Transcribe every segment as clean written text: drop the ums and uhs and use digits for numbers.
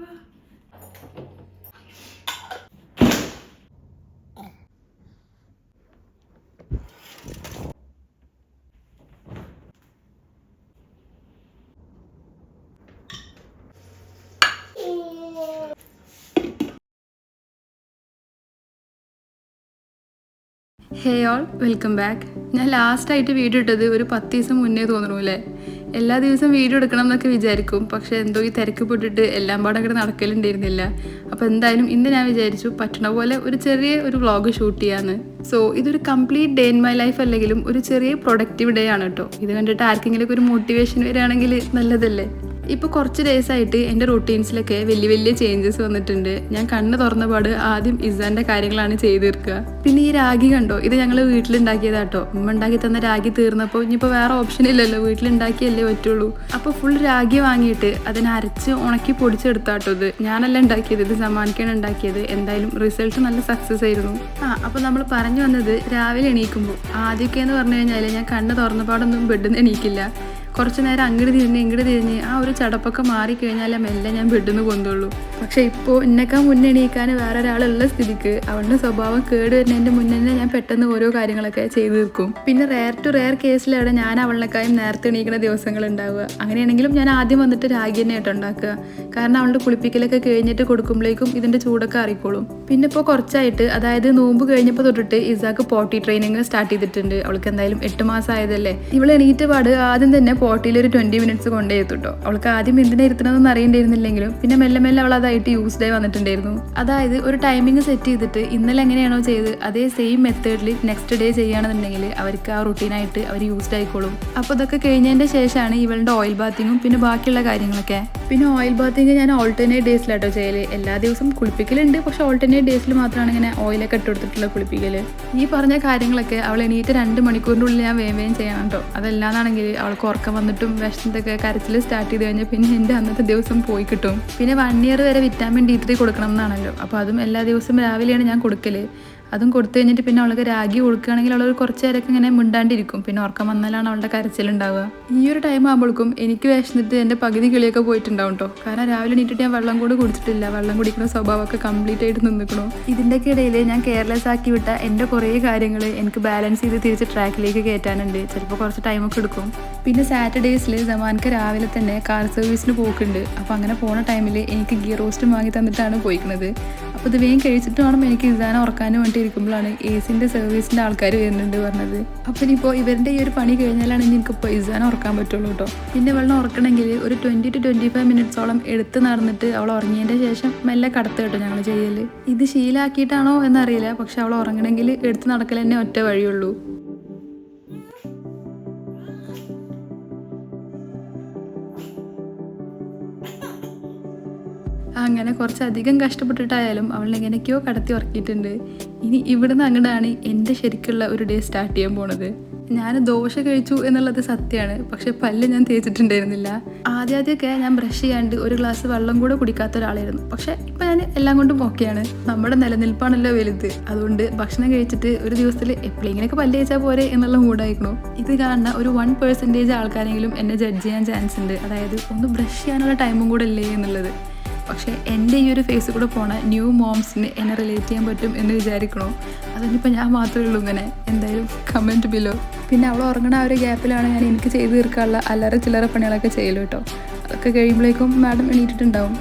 ഹേ all, welcome back. ഞാൻ ലാസ്റ്റായിട്ട് video ഇട്ടത് ഒരു 10 ദിവസം മുന്നേ തോന്നണു അല്ലേ. എല്ലാ ദിവസവും വീഡിയോ എടുക്കണം എന്നൊക്കെ വിചാരിക്കും, പക്ഷേ എന്തോ ഈ തിരക്ക് പെട്ടിട്ട് എല്ലാം പാടെ അങ്ങോട്ട് നടക്കലുണ്ടായിരുന്നില്ല. അപ്പോൾ എന്തായാലും ഇന്ന് ഞാൻ വിചാരിച്ചു പറ്റണ പോലെ ഒരു ചെറിയ വ്ളോഗ് ഷൂട്ട് ചെയ്യാന്ന്. സോ ഇതൊരു complete day in my life അല്ലെങ്കിലും ഒരു ചെറിയ പ്രൊഡക്റ്റീവ് ഡേ ആണ് കേട്ടോ. ഇത് കണ്ടിട്ട് ആർക്കെങ്കിലും ഒരു മോട്ടിവേഷൻ വരികയാണെങ്കിൽ നല്ലതല്ലേ. ഇപ്പോൾ കുറച്ച് ഡേയ്സായിട്ട് എൻ്റെ റൊട്ടീൻസിലൊക്കെ വലിയ ചേഞ്ചസ് വന്നിട്ടുണ്ട്. ഞാൻ കണ്ണ് തുറന്ന പാട് ആദ്യം ഇസാൻ്റെ കാര്യങ്ങളാണ് ചെയ്ത് തീർക്കുക. പിന്നെ ഈ രാഗി കണ്ടോ, ഇത് ഞങ്ങൾ വീട്ടിലുണ്ടാക്കിയതാട്ടോ. ഉമ്മ ഉണ്ടാക്കി തന്ന രാഗി തീർന്നപ്പോൾ ഇനിയിപ്പോൾ വേറെ ഓപ്ഷൻ ഇല്ലല്ലോ, വീട്ടിലുണ്ടാക്കിയല്ലേ പറ്റുള്ളൂ. അപ്പോൾ ഫുൾ രാഗി വാങ്ങിയിട്ട് അതിനെ അരച്ച് ഉണക്കി പൊടിച്ചെടുത്താട്ടോ. ഇത് ഞാനല്ല ഉണ്ടാക്കിയത്, ഇത് സമാനിക്കാണ് ഉണ്ടാക്കിയത്. എന്തായാലും റിസൾട്ട് നല്ല സക്സസ് ആയിരുന്നു. അപ്പോൾ നമ്മൾ പറഞ്ഞു വന്നത്, രാവിലെ എണീക്കുമ്പോൾ ആദ്യമൊക്കെ എന്ന് പറഞ്ഞു കഴിഞ്ഞാൽ ഞാൻ കണ്ണ് തുറന്നപാടൊന്നും ബെഡിൽ നിന്ന് എണീക്കില്ല. കുറച്ച് നേരം അങ്ങോട്ട് തിരിഞ്ഞ് ആ ഒരു ചടപ്പൊക്കെ മാറിക്കഴിഞ്ഞാൽ മെല്ലെ ഞാൻ ബെഡിൽ നിന്ന് കൊണ്ടുള്ളൂ. പക്ഷേ ഇപ്പോൾ എന്നെക്കാൾ മുന്നേ എണീക്കാൻ വേറെ ഒരാളുള്ള സ്ഥിതിക്ക് അവളുടെ സ്വഭാവം കേട് വരുന്നതിൻ്റെ മുന്നേ ഞാൻ പെട്ടെന്ന് ഓരോ കാര്യങ്ങളൊക്കെ ചെയ്തു തീർക്കും. പിന്നെ റെയർ ടു റെയർ കേസിലാണ് ഞാൻ അവളെക്കായും നേരത്തെ എണീക്കുന്ന ദിവസങ്ങൾ ഉണ്ടാവുക. അങ്ങനെയാണെങ്കിലും ഞാൻ ആദ്യം വന്നിട്ട് രാഗി തന്നെ ആയിട്ട് ഉണ്ടാക്കുക. കാരണം അവളുടെ കുളിപ്പിക്കലൊക്കെ കഴിഞ്ഞിട്ട് കൊടുക്കുമ്പോഴേക്കും ഇതിൻ്റെ ചൂടൊക്കെ അറിയിക്കോളും. പിന്നെ ഇപ്പോൾ കുറച്ചായിട്ട്, അതായത് നോമ്പ് കഴിഞ്ഞപ്പോൾ തൊട്ടിട്ട് ഇസാക്ക് പോട്ടി ട്രെയിനിങ് സ്റ്റാർട്ട് ചെയ്തിട്ടുണ്ട്. അവൾക്ക് എന്തായാലും 8 മാസം ആയതല്ലേ. ഇവൾ എണീറ്റ് പാട് ആദ്യം തന്നെ പോട്ടിയിൽ ഒരു 20 മിനിറ്റ്സ് കൊണ്ടേ എത്തുട്ടോ. അവൾക്ക് ആദ്യം എന്തിനാ ഇരുത്തണമെന്ന് അറിയണ്ടായിരുന്നില്ലെങ്കിലും പിന്നെ മെല്ലെ അവൾ അതായിട്ട് യൂസ്ഡ് ആയി വന്നിട്ടുണ്ടായിരുന്നു. അതായത് ഒരു ടൈമിങ് സെറ്റ് ചെയ്തിട്ട് ഇന്നലെ എങ്ങനെയാണോ ചെയ്ത് അതേ സെയിം മെത്തേഡിൽ നെക്സ്റ്റ് ഡേ ചെയ്യുകയാണെന്നുണ്ടെങ്കിൽ അവർക്ക് ആ റുട്ടീനായിട്ട് അവർ യൂസ്ഡ് ആയിക്കോളും. അപ്പോൾ ഇതൊക്കെ കഴിഞ്ഞതിൻ്റെ ശേഷമാണ് ഇവളുടെ ഓയിൽ ബാത്തിങ്ങും പിന്നെ ബാക്കിയുള്ള കാര്യങ്ങളൊക്കെ. പിന്നെ ഓയിൽ ബാത്തിങ് ഞാൻ ഓൾട്ടർനേറ്റ് ഡേയ്സിലാട്ടോ ചെയ്യല്. എല്ലാ ദിവസവും കുളിപ്പിക്കലുണ്ട്, പക്ഷെ ഓൾട്ടർനേറ്റ് ഡേയ്സിൽ മാത്രമാണ് ഇങ്ങനെ ഓയിലൊക്കെ ഇട്ട് കൊടുത്തിട്ടുള്ള കുളിപ്പിക്കല്. ഈ പറഞ്ഞ കാര്യങ്ങളൊക്കെ അവൾ എണീറ്റ് 2 മണിക്കൂറിനുള്ളിൽ ഞാൻ വേഗം ചെയ്യണം കേട്ടോ. അതല്ലാന്നാണെങ്കിൽ അവൾക്ക് ഉറക്കം വന്നിട്ടും വിഷമത്തൊക്കെ കരച്ചിൽ സ്റ്റാർട്ട് ചെയ്ത് കഴിഞ്ഞാൽ പിന്നെ എൻ്റെ അന്നത്തെ ദിവസം പോയി കിട്ടും. പിന്നെ 1 ഇയർ വരെ വിറ്റാമിൻ D3 കൊടുക്കണം എന്നാണല്ലോ. അപ്പോൾ അതും എല്ലാ ദിവസവും രാവിലെയാണ് ഞാൻ കൊടുക്കല്. അതും കൊടുത്തു കഴിഞ്ഞിട്ട് പിന്നെ അവൾക്ക് രാഗി കൊടുക്കുകയാണെങ്കിൽ അവൾ കുറച്ച് നേരമൊക്കെ ഇങ്ങനെ മിണ്ടാണ്ടിരിക്കും. പിന്നെ ഉറക്കം വന്നാലാണ് അവളുടെ കരച്ചിലുണ്ടാവുക. ഈ ഒരു ടൈം ആകുമ്പോഴേക്കും എനിക്ക് വിശന്നിട്ട് എൻ്റെ പകുതി കിളിയൊക്കെ പോയിട്ടുണ്ടാവും കേട്ടോ. കാരണം രാവിലെ എണീറ്റിട്ട് ഞാൻ വെള്ളം കൂടെ കുടിച്ചിട്ടില്ല. വെള്ളം കുടിക്കുന്ന സ്വഭാവമൊക്കെ കംപ്ലീറ്റ് ആയിട്ട് നിന്നിക്കണു. ഇതിൻ്റെയൊക്കെ ഇടയിൽ ഞാൻ കെയർലെസ് ആക്കി വിട്ട എൻ്റെ കുറേ കാര്യങ്ങൾ എനിക്ക് ബാലൻസ് ചെയ്ത് തിരിച്ച് ട്രാക്കിലേക്ക് കയറ്റാനുണ്ട്. ചിലപ്പോൾ കുറച്ച് ടൈമൊക്കെ എടുക്കും. പിന്നെ സാറ്റർഡേയ്സിൽ സമാൻക്ക് രാവിലെ തന്നെ കാർ സർവീസിന് പോക്കുണ്ട്. അപ്പോൾ അങ്ങനെ പോണ ടൈമിൽ എനിക്ക് ഗീ റോസ്റ്റും വാങ്ങി തന്നിട്ടാണ് പോയിക്കുന്നത്. അപ്പോൾ ഇത് വേഗം കഴിച്ചിട്ട് വേണം എനിക്ക് ഇസാനെ ഉറക്കാനും വേണ്ടി ഇരിക്കുമ്പോഴാണ് എസിൻ്റെ സർവീസിൻ്റെ ആൾക്കാർ വരുന്നുണ്ട് പറഞ്ഞത്. അപ്പോൾ ഇനിയിപ്പോൾ ഇവരുടെ ഈ ഒരു പണി കഴിഞ്ഞാലാണ് എനിക്കിപ്പോൾ ഇസാനെ ഉറക്കാൻ പറ്റുള്ളൂ കേട്ടോ. പിന്നെ വെള്ളം ഉറക്കണമെങ്കിൽ ഒരു 20 to 25 മിനിറ്റ്സോളം എടുത്ത് നടന്നിട്ട് അവൾ ഉറങ്ങിയതിൻ്റെ ശേഷം മെല്ലെ കടത്ത് കേട്ടോ ഞങ്ങൾ ചെയ്യല്. ഇത് ശീലമാക്കിയിട്ടാണോ എന്നറിയില്ല, പക്ഷെ അവൾ ഉറങ്ങണമെങ്കിൽ എടുത്ത് നടക്കൽ തന്നെ ഒറ്റ വഴിയുള്ളൂ. അങ്ങനെ കുറച്ചധികം കഷ്ടപ്പെട്ടിട്ടായാലും അവളെ എങ്ങനെയൊക്കെയോ കടത്തി ഉറക്കിയിട്ടുണ്ട്. ഇനി ഇവിടുന്ന് അങ്ങോട്ടാണ് എൻ്റെ ശരിക്കുള്ള ഒരു ഡേ സ്റ്റാർട്ട് ചെയ്യാൻ പോണത്. ഞാൻ ദോശ കഴിച്ചു എന്നുള്ളത് സത്യമാണ്, പക്ഷെ പല്ല് ഞാൻ തേച്ചിട്ടുണ്ടായിരുന്നില്ല. ആദ്യമൊക്കെ ഞാൻ ബ്രഷ് ചെയ്യാണ്ട് ഒരു ഗ്ലാസ് വെള്ളം കൂടെ കുടിക്കാത്ത ഒരാളായിരുന്നു. പക്ഷെ ഇപ്പം ഞാൻ എല്ലാം കൊണ്ടും ഓക്കെയാണ്. നമ്മുടെ നിലനിൽപ്പാണല്ലോ വലുത്. അതുകൊണ്ട് ഭക്ഷണം കഴിച്ചിട്ട് ഒരു ദിവസത്തിൽ എപ്പോഴെങ്കിലൊക്കെ പല്ല് തേച്ചാൽ പോരെ എന്നുള്ള മൂഡായിരിക്കണോ. ഇത് കാണുന്ന ഒരു 1% ആൾക്കാരെങ്കിലും എന്നെ ജഡ്ജ് ചെയ്യാൻ ചാൻസ് ഉണ്ട്. അതായത് ഒന്ന് ബ്രഷ് ചെയ്യാനുള്ള ടൈമും കൂടെ അല്ലേ എന്നുള്ളത്. പക്ഷേ എൻ്റെ ഈ ഒരു ഫേസ് കൂടെ പോണ ന്യൂ മോംസിന് എന്നെ റിലേറ്റ് ചെയ്യാൻ പറ്റും എന്ന് വിചാരിക്കണോ? അതിനിപ്പോൾ ഞാൻ മാത്രമേ ഉള്ളൂ ഇങ്ങനെ. എന്തായാലും കമൻറ്റ് ബിലോ. പിന്നെ അവൾ ഉറങ്ങണ ആ ഒരു ഗ്യാപ്പിലാണ് ഞാൻ എനിക്ക് ചെയ്ത് തീർക്കാനുള്ള അല്ലറ ചില്ലറ പണികളൊക്കെ ചെയ്യലോ കേട്ടോ. അതൊക്കെ കഴിയുമ്പോഴേക്കും മാഡം എണീറ്റിട്ടുണ്ടാവും.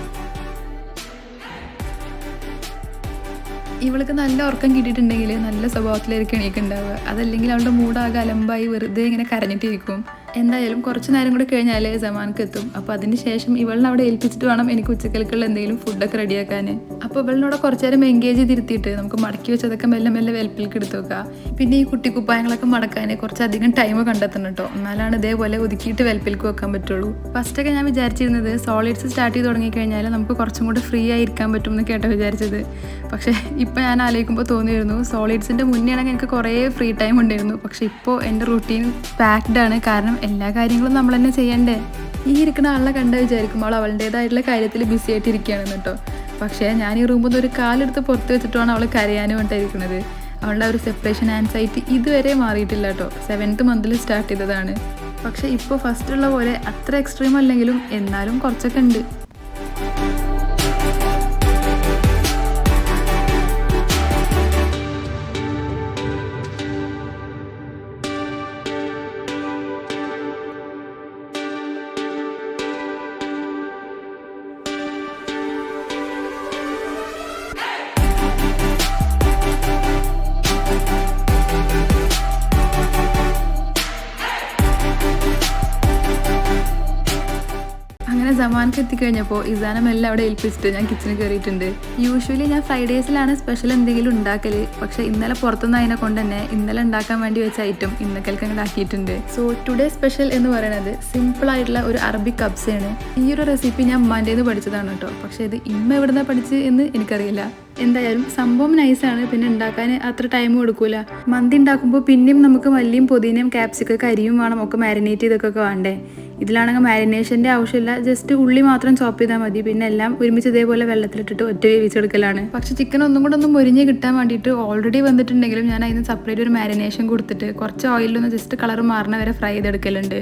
ഇവൾക്ക് നല്ല ഉറക്കം കിട്ടിയിട്ടുണ്ടെങ്കിൽ നല്ല സ്വഭാവത്തിലായിരിക്കും എണീക്കുണ്ടാവുക. അതല്ലെങ്കിൽ അവളുടെ മൂടാകെ അലമ്പായി വെറുതെ ഇങ്ങനെ കരഞ്ഞിട്ടിരിക്കും. എന്തായാലും കുറച്ച് നേരം കൂടി കഴിഞ്ഞാൽ സമാനക്ക് എത്തും. അപ്പോൾ അതിന് ശേഷം ഇവളിനെ അവിടെ ഏൽപ്പിച്ചിട്ട് വേണം എനിക്ക് ഉച്ചക്കൽക്കുള്ള എന്തെങ്കിലും ഫുഡൊക്കെ റെഡിയാക്കാൻ. അപ്പോൾ ഇവളിനോട് കുറച്ച് നേരം എൻഗേജ് ചെയ്തിരുത്തിയിട്ട് നമുക്ക് മടക്കി വെച്ചതൊക്കെ മെല്ലെ വെൽപ്പിലേക്ക് എടുത്ത് വെക്കുക. പിന്നെ ഈ കുട്ടിക്കുപ്പായങ്ങളൊക്കെ മടക്കാൻ കുറച്ചധികം ടൈം കണ്ടെത്തണം കേട്ടോ. എന്നാലാണ് ഇതേപോലെ ഒതുക്കിയിട്ട് വെൽപ്പിലേക്ക് വെക്കാൻ പറ്റുള്ളൂ. ഫസ്റ്റൊക്കെ ഞാൻ വിചാരിച്ചിരുന്നത് സോളിഡ്സ് സ്റ്റാർട്ട് ചെയ്ത് തുടങ്ങിക്കഴിഞ്ഞാൽ നമുക്ക് കുറച്ചും കൂടെ ഫ്രീ ആയിരിക്കാൻ പറ്റും എന്ന് കേട്ടോ വിചാരിച്ചത്. പക്ഷേ ഇപ്പോൾ ഞാൻ ആലോചിക്കുമ്പോൾ തോന്നിയിരുന്നു സോളിഡ്സിൻ്റെ മുന്നേ ആണെങ്കിൽ എനിക്ക് കുറേ ഫ്രീ ടൈം ഉണ്ടായിരുന്നു. പക്ഷേ ഇപ്പോൾ എൻ്റെ റുട്ടീൻ പാക്ഡ് ആണ്. കാരണം എല്ലാ കാര്യങ്ങളും നമ്മൾ തന്നെ ചെയ്യണ്ടേ. ഈ ഇരിക്കുന്ന ആളെ കണ്ടാൽ വിചാരിക്കുമ്പോൾ അവളുടേതായിട്ടുള്ള കാര്യത്തിൽ ബിസി ആയിട്ട് ഇരിക്കുകയാണെന്ന് കേട്ടോ. പക്ഷേ ഞാൻ ഈ റൂമിൽ നിന്ന് ഒരു കാലെടുത്ത് പുറത്ത് വെച്ചിട്ടാണ് അവൾ കരയാനും കൊണ്ടിരിക്കുന്നത്. അവളുടെ ഒരു സെപ്പറേഷൻ ആൻസൈറ്റി ഇതുവരെ മാറിയിട്ടില്ല കേട്ടോ. 7th മന്തിൽ സ്റ്റാർട്ട് ചെയ്തതാണ്. പക്ഷേ ഇപ്പോൾ ഫസ്റ്റുള്ള പോലെ അത്ര എക്സ്ട്രീം അല്ലെങ്കിലും എന്നാലും കുറച്ചൊക്കെ ഉണ്ട്. അമാനക്ക് എത്തിക്കഴിഞ്ഞപ്പോൾ ഇസാനം എല്ലാം അവിടെ ഏൽപ്പിച്ചിട്ട് ഞാൻ കിച്ചണിൽ കയറിയിട്ടുണ്ട്. യൂഷ്വലി ഞാൻ ഫ്രൈഡേസിലാണ് സ്പെഷ്യൽ എന്തെങ്കിലും ഉണ്ടാക്കല്. പക്ഷേ ഇന്നലെ പുറത്തുനിന്ന് അതിനെ കൊണ്ട് തന്നെ ഇന്നലെ ഉണ്ടാക്കാൻ വേണ്ടി വെച്ച ഐറ്റം ഇന്നക്കൽക്ക് അങ്ങോട്ട് ആക്കിയിട്ടുണ്ട്. സോ ടുഡേ സ്പെഷ്യൽ എന്ന് പറയുന്നത് സിമ്പിൾ ആയിട്ടുള്ള ഒരു അറബിക് കബ്സയാണ്. ഈ ഒരു റെസിപ്പി ഞാൻ ഉമ്മാൻ്റെ നിന്ന് പഠിച്ചതാണ് കേട്ടോ. പക്ഷേ ഇത് ഇമ്മ എവിടുന്നാ പഠിച്ച് എന്ന് എനിക്കറിയില്ല. എന്തായാലും സംഭവം നൈസാണ്. പിന്നെ ഉണ്ടാക്കാൻ അത്ര ടൈം കൊടുക്കൂല. മന്തി ഉണ്ടാക്കുമ്പോൾ പിന്നെയും നമുക്ക് മല്ലിയും പുതിനയും ക്യാപ്സിക്കൊക്കെ അരിയും വേണം, ഒക്കെ മാരിനേറ്റ് ചെയ്തൊക്കെ വേണ്ടേ. ഇതിലാണെങ്കിൽ മാരിനേഷൻ്റെ ആവശ്യമില്ല. ജസ്റ്റ് ഉള്ളി മാത്രം ചോപ്പ് ചെയ്താൽ മതി. പിന്നെ എല്ലാം ഒരുമിച്ച് ഇതേപോലെ വെള്ളത്തിലിട്ടിട്ട് ഒറ്റ വേവിച്ചെടുക്കലാണ്. പക്ഷേ ചിക്കൻ ഒന്നും കൂടെ ഒന്ന് മൊരിഞ്ഞ് കിട്ടാൻ വേണ്ടിയിട്ട് ഓൾറെഡി വന്നിട്ടുണ്ടെങ്കിലും ഞാൻ അതിന് സെപ്പറേറ്റ് ഒരു മാരിനേഷൻ കൊടുത്തിട്ട് കുറച്ച് ഓയിലൊന്ന് ജസ്റ്റ് കളർ മാറുന്ന വരെ ഫ്രൈ ചെയ്തെടുക്കലുണ്ട്.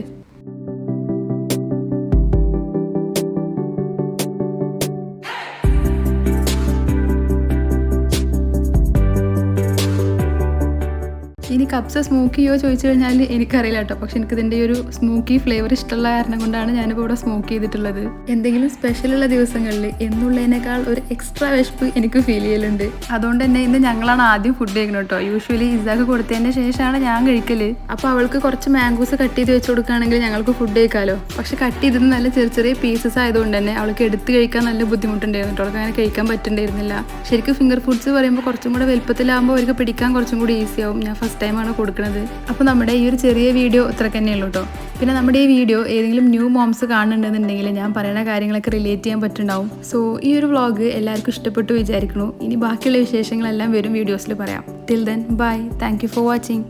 ഇനി കബ്സ സ്മോക്ക് ചെയ്യോ ചോദിച്ചു കഴിഞ്ഞാൽ എനിക്കറിയില്ല കേട്ടോ. പക്ഷെ എനിക്കിതിൻ്റെ ഒരു സ്മോക്കി ഫ്ലേവർ ഇഷ്ടമുള്ള കാരണം കൊണ്ടാണ് ഞാനിപ്പോൾ ഇവിടെ സ്മോക്ക് ചെയ്തിട്ടുള്ളത്. എന്തെങ്കിലും സ്പെഷ്യലുള്ള ദിവസങ്ങളിൽ എന്നുള്ളതിനേക്കാൾ ഒരു എക്സ്ട്രാ വിശപ്പ് എനിക്ക് ഫീൽ ചെയ്യലുണ്ട്. അതുകൊണ്ട് തന്നെ ഇന്ന് ഞങ്ങളാണ് ആദ്യം ഫുഡ് കഴിക്കണം കേട്ടോ. യൂഷ്വലി ഇസാക്ക് കൊടുത്തതിന് ശേഷമാണ് ഞാൻ കഴിക്കല്. അപ്പോൾ അവൾക്ക് കുറച്ച് മാംഗോസ് കട്ട് ചെയ്ത് വെച്ച് കൊടുക്കുകയാണെങ്കിൽ ഞങ്ങൾക്ക് ഫുഡ് കഴിക്കാമല്ലോ. പക്ഷെ കട്ട് ചെയ്തത് നല്ല ചെറിയ ചെറിയ പീസസ് ആയതുകൊണ്ട് തന്നെ അവൾക്ക് എടുത്ത് കഴിക്കാൻ നല്ല ബുദ്ധിമുട്ടുണ്ടായിരുന്നു കേട്ടോ. അവൾക്ക് അങ്ങനെ കഴിക്കാൻ പറ്റുന്നുണ്ടായിരുന്നില്ല. ശരിക്കും ഫിംഗർ ഫുഡ്സ് പറയുമ്പോൾ കുറച്ചും കൂടെ വലുപ്പത്തിലാകുമ്പോൾ അവർക്ക് പിടിക്കാൻ കുറച്ചും കൂടി ഈസി ആവും. ഞാൻ ഫസ്റ്റ് ടൈമാണ് കൊടുക്കുന്നത്. അപ്പോൾ നമ്മുടെ ഈ ഒരു ചെറിയ വീഡിയോ ഇത്രയ്ക്ക് തന്നെയുള്ളൂ കേട്ടോ. പിന്നെ നമ്മുടെ ഈ വീഡിയോ ഏതെങ്കിലും ന്യൂ മോംസ് കാണുന്നുണ്ടെന്നുണ്ടെങ്കിൽ ഞാൻ പറയുന്ന കാര്യങ്ങളൊക്കെ റിലേറ്റ് ചെയ്യാൻ പറ്റുന്നുണ്ടാവും. സോ ഈ ഒരു വ്ളോഗ് എല്ലാവർക്കും ഇഷ്ടപ്പെട്ടു വിചാരിക്കുന്നു. ഇനി ബാക്കിയുള്ള വിശേഷങ്ങളെല്ലാം വരും വീഡിയോസിൽ പറയാം. Till then bye. Thank you for watching.